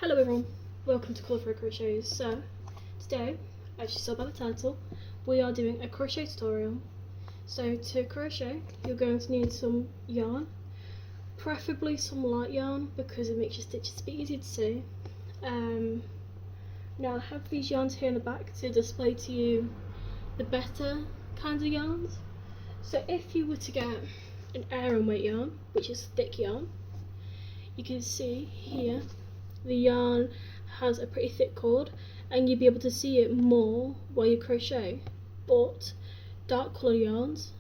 Hello everyone, welcome to Colourful Crochets. So today, as you saw by the title, we are doing a crochet tutorial. So to crochet, you're going to need some yarn, preferably some light yarn because it makes your stitches a bit easier to see. Now I have these yarns here in the back to display to you the better kinds of yarns. So if you were to get an air and weight yarn, which is thick yarn, you can see here the yarn has a pretty thick cord and you'll be able to see it more while you crochet. But dark colour yarns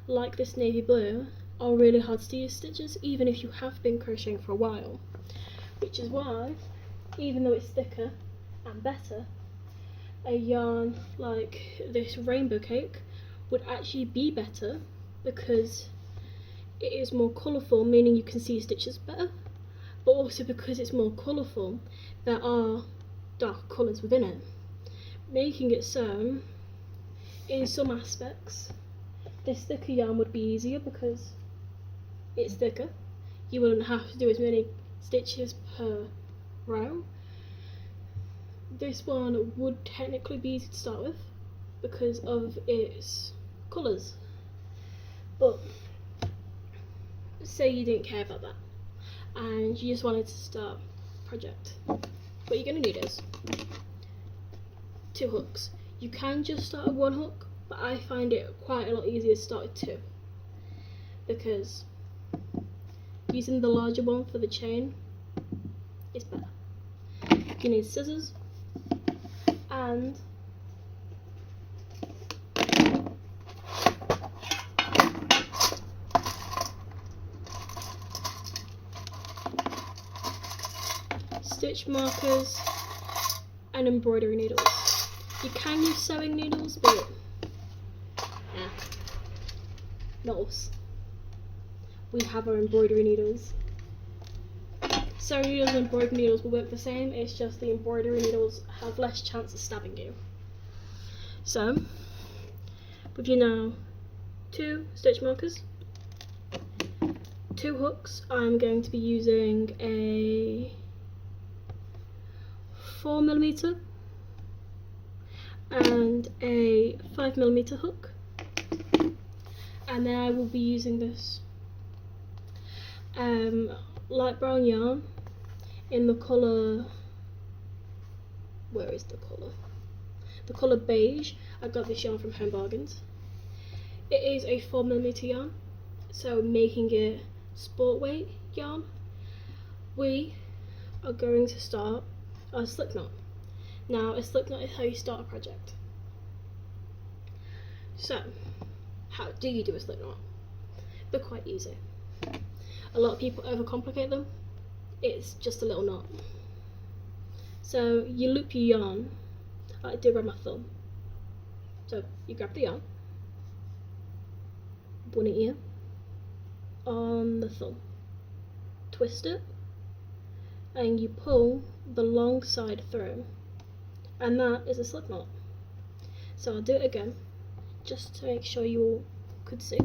like this navy blue are really hard to see your stitches even if you have been crocheting for a while, which is why, even though it's thicker and better, a yarn like this rainbow cake would actually be better because it is more colourful, meaning you can see your stitches better. But also because it's more colourful, there are dark colours within it, making it so, in some aspects, this thicker yarn would be easier because it's thicker. You wouldn't have to do as many stitches per row. This one would technically be easy to start with because of its colours. But say you didn't care about that and you just wanted to start a project. What you're going to need is 2 hooks. You can just start with 1 hook, but I find it quite a lot easier to start with 2 because using the larger one for the chain is better. You need scissors and stitch markers and embroidery needles. You can use sewing needles, but not us. We have our embroidery needles. Sewing needles and embroidery needles will work the same, it's just the embroidery needles have less chance of stabbing you. So, with you now 2 stitch markers, 2 hooks, I'm going to be using a 4mm and a 5mm hook, and then I will be using this light brown yarn in the colour, where is the colour? The colour beige. I got this yarn from Home Bargains. It is a 4mm yarn, so making it sport weight yarn. We are going to start a slip knot. Now a slip knot is how you start a project. So how do you do a slip knot? They're quite easy. A lot of people overcomplicate them. It's just a little knot. So you loop your yarn like I did around my thumb. So you grab the yarn, bun it here on the thumb, twist it, and you pull the long side through, and that is a slip knot. So I'll do it again just to make sure you all could see.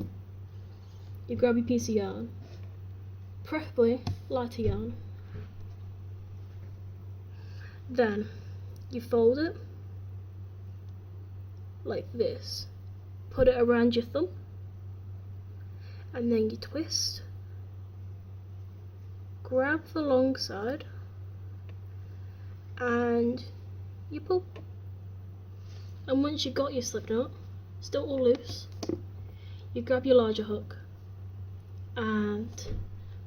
You grab your piece of yarn, preferably lighter yarn, then you fold it like this, put it around your thumb, and then you twist, grab the long side and you pull. And once you've got your slip knot still all loose, you grab your larger hook and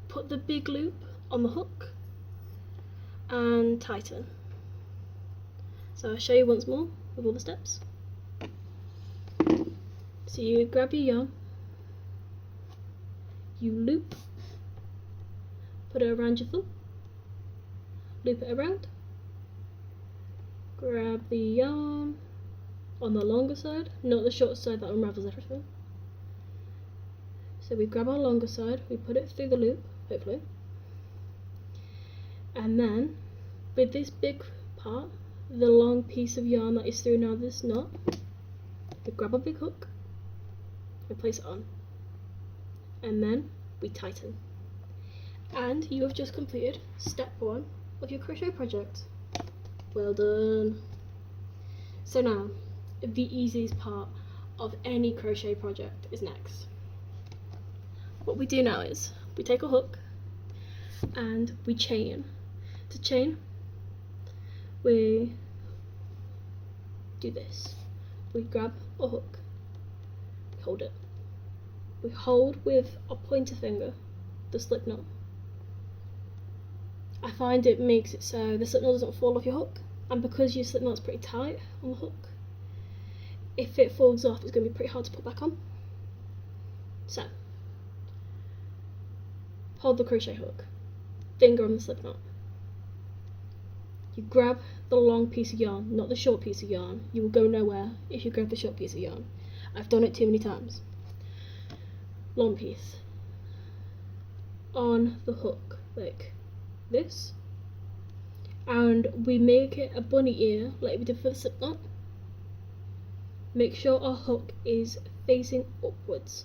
put the big loop on the hook and tighten. So I'll show you once more with all the steps. So you grab your yarn, you loop, put it around your thumb, loop it around, grab the yarn on the longer side, not the short side that unravels everything. So we grab our longer side, we put it through the loop, hopefully, and then with this big part, the long piece of yarn that is through now this knot, we grab a big hook and place it on, and then we tighten. And you have just completed step 1 of your crochet project. Well done. So now, the easiest part of any crochet project is next. What we do now is we take a hook and we chain. To chain, we do this. We grab a hook, we hold it. We hold with our pointer finger the slip knot. I find it makes it so the slip knot doesn't fall off your hook, and because your slip knot's pretty tight on the hook, if it falls off, it's going to be pretty hard to put back on. So, hold the crochet hook, finger on the slip knot. You grab the long piece of yarn, not the short piece of yarn. You will go nowhere if you grab the short piece of yarn. I've done it too many times. Long piece on the hook, like this, and we make it a bunny ear like we did for the slip knot. Make sure our hook is facing upwards,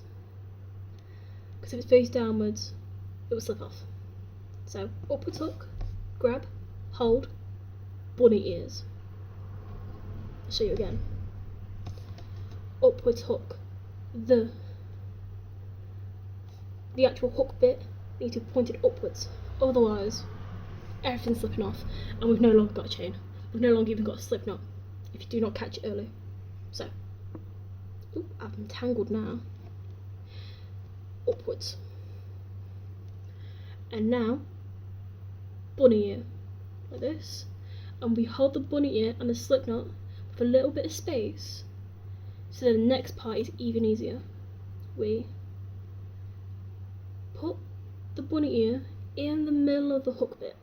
because if it's face downwards it will slip off. So upwards hook, grab, hold, bunny ears. I'll show you again. Upwards hook, the actual hook bit needs to be pointed upwards, otherwise everything's slipping off and we've no longer got a chain. We've no longer even got a slip knot if you do not catch it early. So, ooh, I'm entangled now. Upwards. And now, bunny ear, like this. And we hold the bunny ear and the slip knot with a little bit of space, so the next part is even easier. We put the bunny ear in the middle of the hook bit,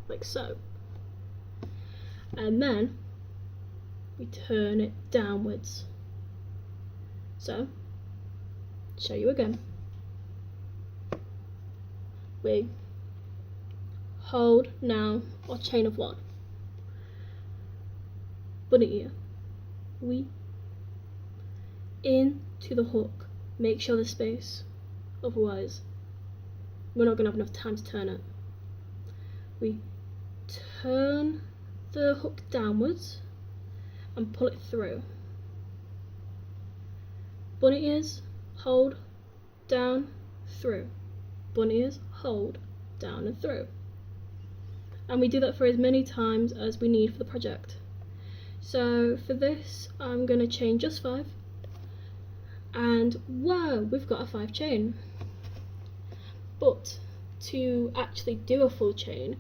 like so, and then we turn it downwards. So, show you again. We hold now our chain of 1, bunny ear, we into the hook, make sure there's space, otherwise we're not going to have enough time to turn it. We turn the hook downwards and pull it through. Bunny ears, hold, down, through. Bunny ears, hold, down and through. And we do that for as many times as we need for the project. So for this I'm going to chain just 5, and wow, we've got a 5 chain. But to actually do a full chain,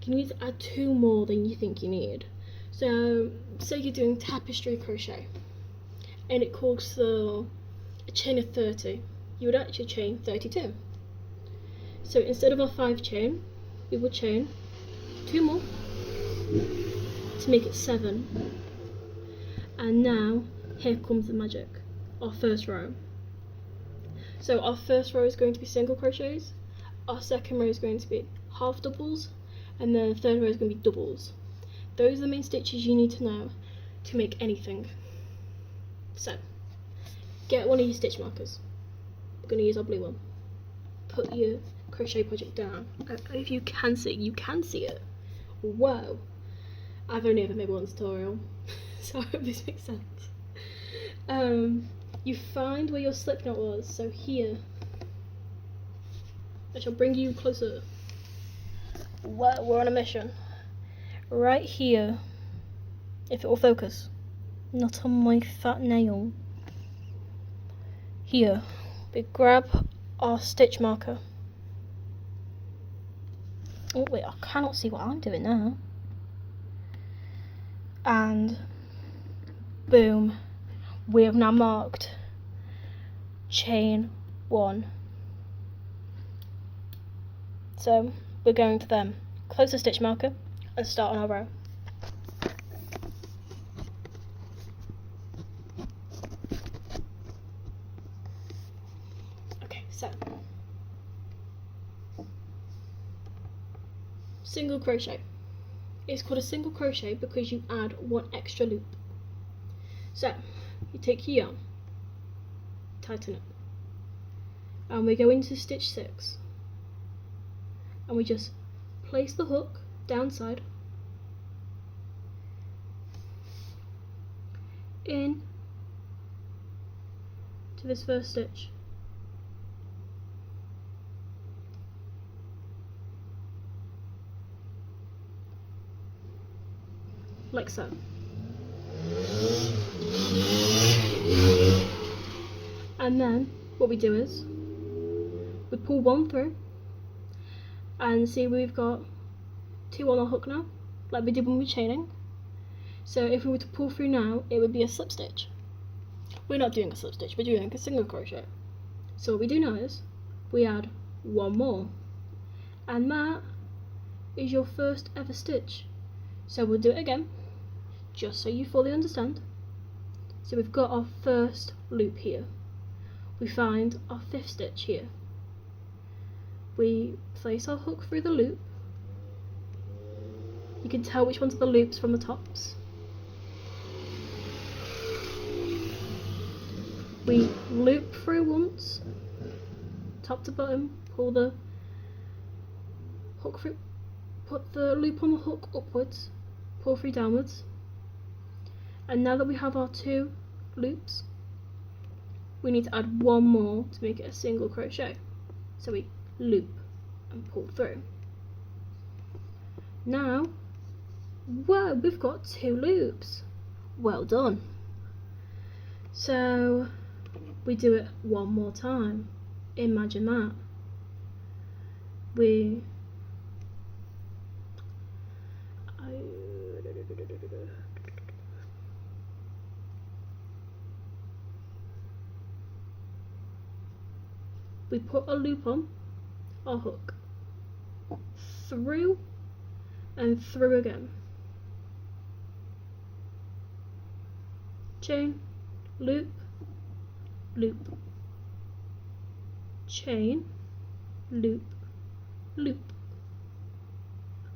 you need to add 2 more than you think you need. So say you're doing tapestry crochet and it calls for a chain of 30, you would actually chain 32. So instead of our 5 chain, we would chain 2 more to make it 7. And now here comes the magic, our first row. So our first row is going to be single crochets, our second row is going to be half doubles, and then the third row is going to be doubles. Those are the main stitches you need to know to make anything. So get one of your stitch markers. We're going to use our blue one. Put your crochet project down. If you can see it. Whoa! I've only ever made one tutorial, so I hope this makes sense. You find where your slip knot was, so here. I shall bring you closer. Whoa, we're on a mission. Right here, if it will focus, not on my fat nail. Here, we grab our stitch marker. Oh wait, I cannot see what I'm doing now. And boom, we have now marked chain 1. So we're going to then close the stitch marker and start on our row. Okay, so single crochet. It's called a single crochet because you add 1 extra loop. So you take your yarn, tighten it, and we go into stitch 6, and we just place the hook downside in to this first stitch. Like so. And then what we do is we pull one through, and see we've got two on our hook now, like we did when we were chaining. So if we were to pull through now, it would be a slip stitch. We're not doing a slip stitch, we're doing a single crochet. So what we do now is we add one more, and that is your first ever stitch. So we'll do it again, just so you fully understand. So we've got our first loop here. We find our fifth stitch here. We place our hook through the loop. You can tell which ones are the loops from the tops. We loop through once, top to bottom, pull the hook through, put the loop on the hook upwards, pull through downwards. And now that we have our two loops, we need to add one more to make it a single crochet. So we loop and pull through. Now, whoa, we've got two loops. Well done. So we do it one more time. Imagine that. We put a loop on our hook, through and through again, chain, loop, loop, chain, loop, loop.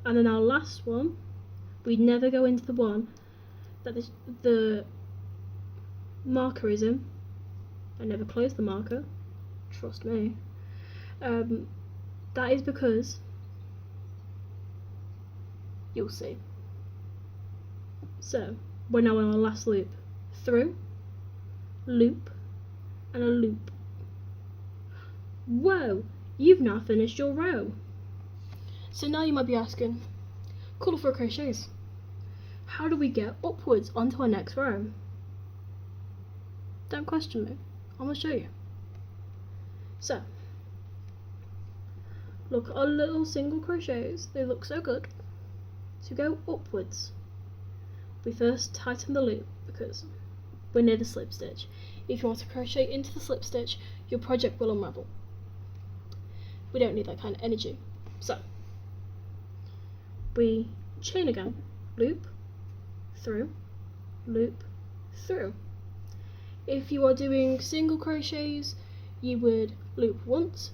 And then our last one, we never go into the one that the marker is in. I never close the marker, trust me. That is because you'll see. So we're now on our last loop, through, loop, and a loop. Whoa, you've now finished your row. So now you might be asking, colourful crochets, how do we get upwards onto our next row? Don't question me, I'm going to show you. So, look at our little single crochets, they look so good. To go upwards, we first tighten the loop because we're near the slip stitch. If you want to crochet into the slip stitch, your project will unravel. We don't need that kind of energy. So, we chain again, loop, through, loop, through. If you are doing single crochets, you would loop once.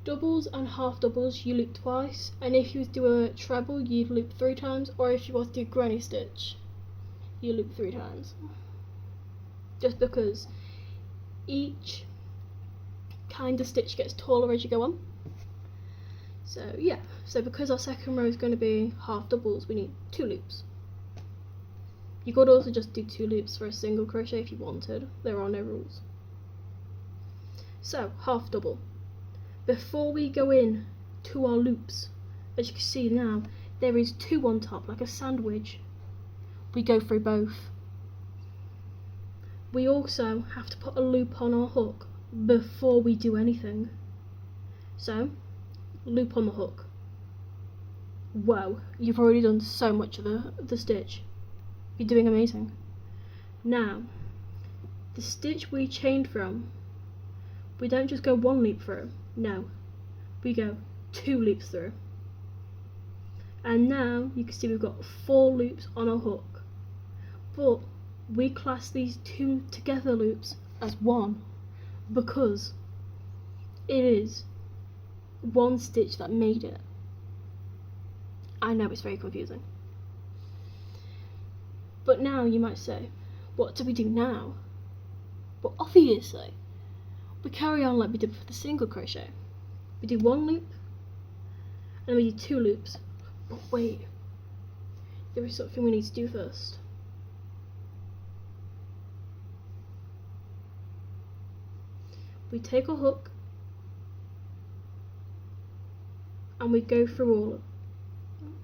Doubles and half doubles, you loop twice, and if you do a treble, you'd loop 3 times, or if you want to do granny stitch, you loop 3 times. Just because each kind of stitch gets taller as you go on. So yeah, so because our second row is going to be half doubles, we need 2 loops. You could also just do 2 loops for a single crochet if you wanted, there are no rules. So, half double. Before we go in to our loops, as you can see now, there is 2 on top, like a sandwich. We go through both. We also have to put a loop on our hook before we do anything. So, loop on the hook. Whoa, you've already done so much of the stitch. You're doing amazing. Now, the stitch we chained from, we don't just go 1 loop through, no, we go 2 loops through. And now you can see we've got 4 loops on our hook, but we class these 2 together loops as 1 because it is 1 stitch that made it. I know it's very confusing. But now you might say, what do we do now? Well, obviously, we carry on like we did with the single crochet. We do 1 loop, and then we do 2 loops. But wait, there is something we need to do first. We take our hook and we go through all of them.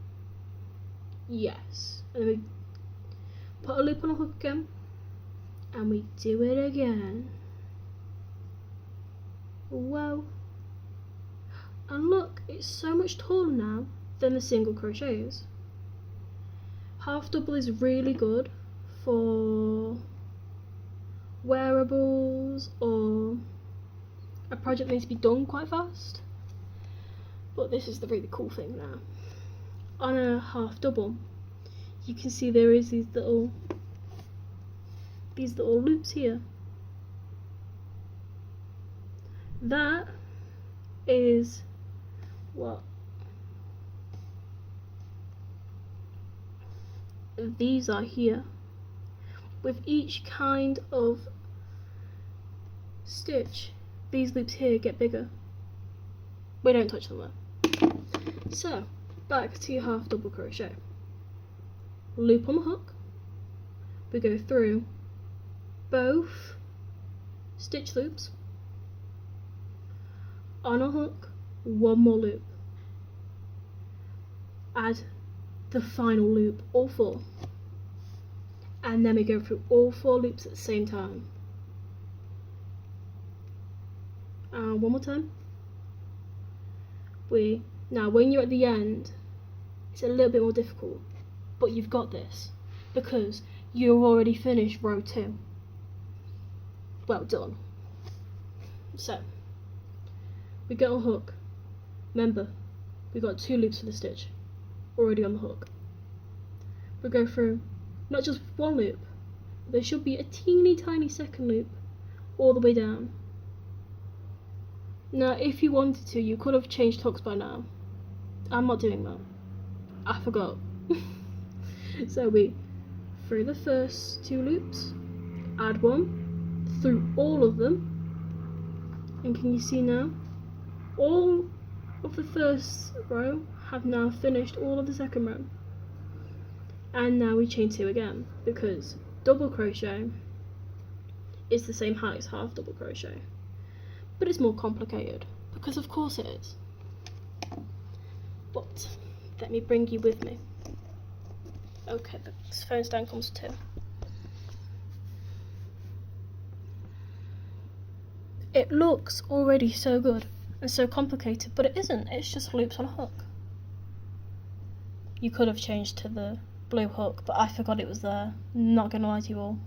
Yes, and then we put a loop on the hook again and we do it again. Whoa. And look, it's so much taller now than the single crochet is. Half double is really good for wearables or a project that needs to be done quite fast. But this is the really cool thing now. On a half double, you can see there is these little loops here. That is what these are here. With each kind of stitch, these loops here get bigger. We don't touch them though. So, back to your half double crochet. Loop on the hook. We go through both stitch loops. On a hook, 1 more loop. Add the final loop, all 4. And then we go through all 4 loops at the same time. And one more time. Now when you're at the end, it's a little bit more difficult, but you've got this because you've already finished row 2. Well done. So we get our hook. Remember, we got 2 loops for the stitch already on the hook. We go through not just 1 loop, there should be a teeny tiny second loop all the way down. Now if you wanted to, you could have changed hooks by now. I'm not doing that. I forgot. So we through the first 2 loops, add 1 through all of them, and can you see now all of the first row have now finished all of the second row. And now we chain 2 again, because double crochet is the same height as half double crochet, but it's more complicated, because of course it is. But let me bring you with me. Okay, the phone stand comes 2. It looks already so good and so complicated, but it isn't. It's just loops on a hook. You could have changed to the blue hook, but I forgot it was there. Not gonna lie to you all.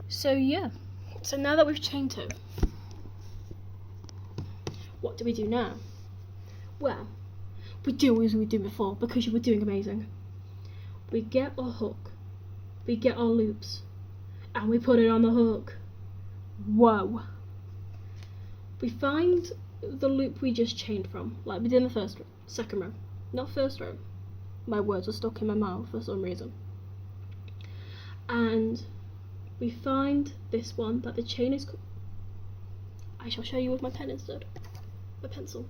So yeah, so now that we've chained 2, what do we do now? Well, we do as we did before, because you were doing amazing. We get our hook, we get our loops, and we put it on the hook. Whoa! We find the loop we just chained from, like we did in the second row, not first row. My words are stuck in my mouth for some reason. And we find this one that the chain is. I shall show you with my pen instead, my pencil.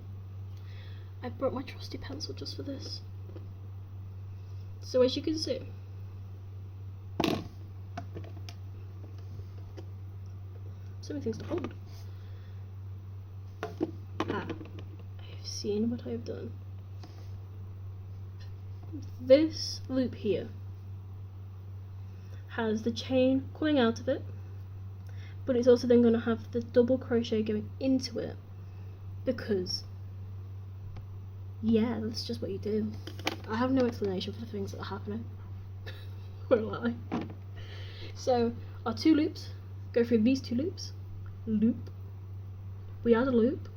I brought my trusty pencil just for this. So as you can see, so many things to hold. I've seen what I've done. This loop here has the chain coming out of it, but it's also then going to have the double crochet going into it, because yeah, that's just what you do. I have no explanation for the things that are happening. Won't lie. So our 2 loops go through these 2 loops. Loop. We add a loop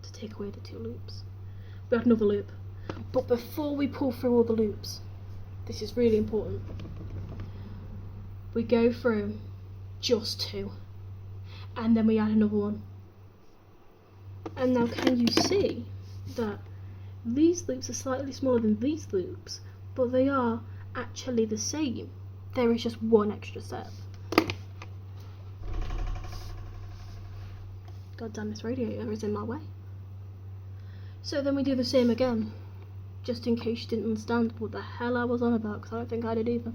to take away the 2 loops. We add another loop. But before we pull through all the loops, this is really important. We go through just 2, and then we add another one. And now can you see that these loops are slightly smaller than these loops, but they are actually the same. There is just one extra step. God damn, this radiator is in my way. So then we do the same again, just in case you didn't understand what the hell I was on about, because I don't think I did either.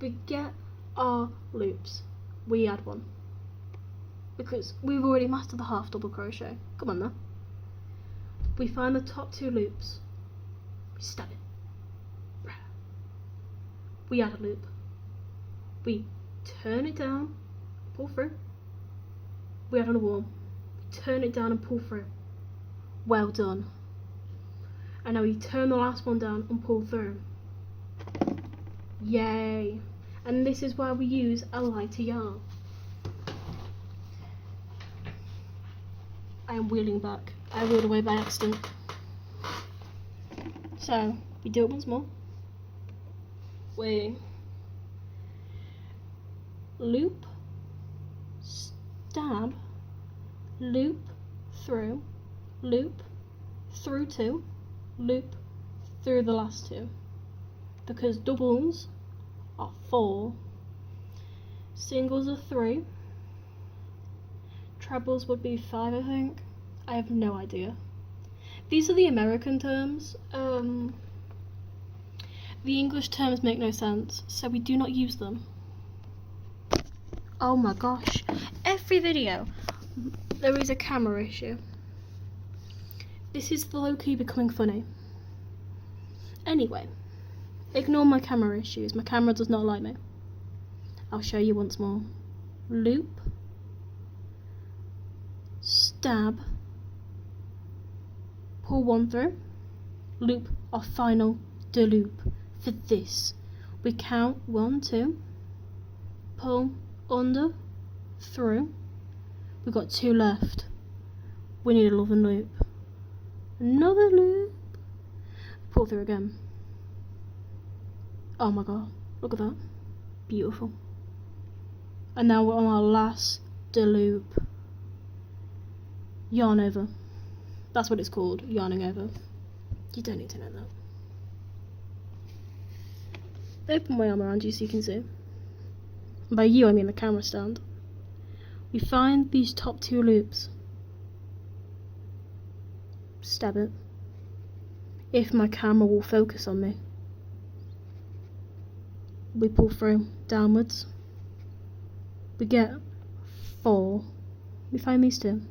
We get our loops. We add one, because we've already mastered the half double crochet. Come on now. We find the top 2 loops, we stab it, we add a loop, we turn it down, pull through, we add another one, we turn it down and pull through. Well done. And now we turn the last one down and pull through. Yay. And this is why we use a lighter yarn. I am wheeling back. I wheeled away by accident. So, we do it once more. We loop, stab, loop, through 2, loop through the last 2. Because doubles are 4, singles are 3, trebles would be 5, I think. I have no idea. These are the American terms. The English terms make no sense, so we do not use them. Oh my gosh, every video there is a camera issue. This is low-key becoming funny. Anyway, ignore my camera issues. My camera does not like me. I'll show you once more. Loop, stab, pull 1 through, loop our final loop. For this, we count 1, 2, pull under, through. We've got 2 left. We need another loop. Another loop. Pull through again. Oh my god, look at that. Beautiful. And now we're on our last loop. Yarn over. That's what it's called, yarning over. You don't need to know that. Open my arm around you so you can see. And by you I mean the camera stand. We find these top 2 loops. Stab it. If my camera will focus on me. We pull through downwards. We get 4. We find these 2.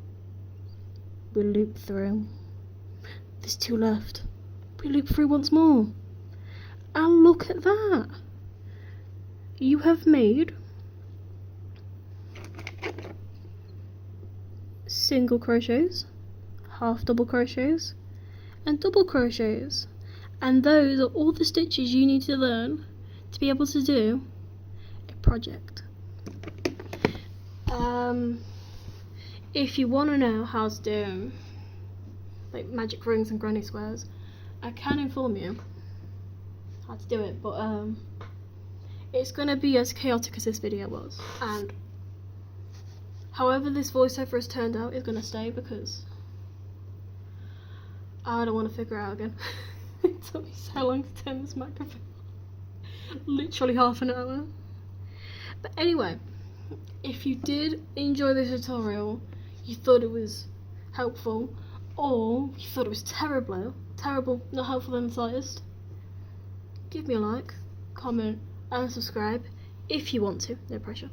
We loop through. There's 2 left. We loop through once more. And look at that. You have made single crochets, half double crochets, and double crochets. And those are all the stitches you need to learn to be able to do a project. If you want to know how to do like magic rings and granny squares, I can inform you how to do it, but it's going to be as chaotic as this video was, and however this voiceover has turned out is going to stay, because I don't want to figure it out again. It took me so long to turn this microphone on. Literally half an hour. But anyway, if you did enjoy this tutorial, you thought it was helpful, or you thought it was terrible, not helpful in the slightest, give me a like, comment and subscribe if you want to, no pressure.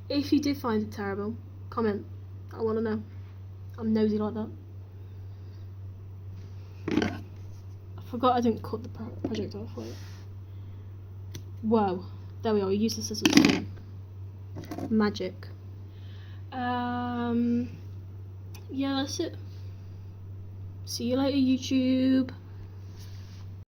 If you did find it terrible, comment, I want to know. I'm nosy like that. I forgot I didn't cut the project off. Wait. Whoa, there we are, we use the scissors too. Magic. Yeah, that's it. See you later, YouTube.